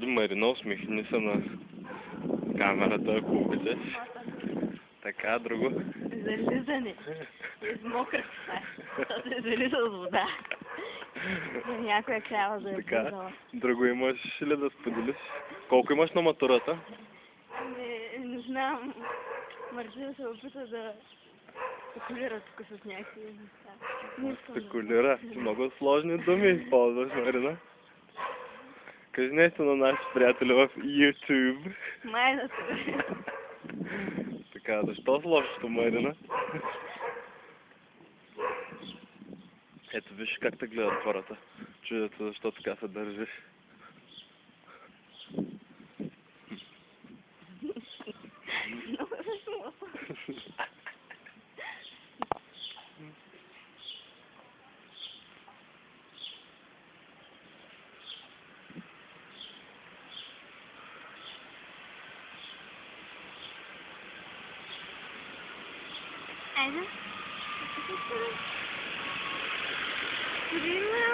Марина, усмихни се на камерата, ако обичаш. Така, друго. Зализане. Измокрах се. То се зализа с вода. Някоя трябва да е влизала. Друго имаш ли да споделиш? Колко имаш на матурата? Не знам. Марджина се опита да спекулира тук с някакви неща. Спекулира. Много сложни думи използваш, Марина. Кажи нещо на нашите приятели в YouTube. Майната. Така, защо сложното, Марина? Ето виж как те гледат хората. Чудят се защо така се държиш. Много се смутвам. Айде. Прима.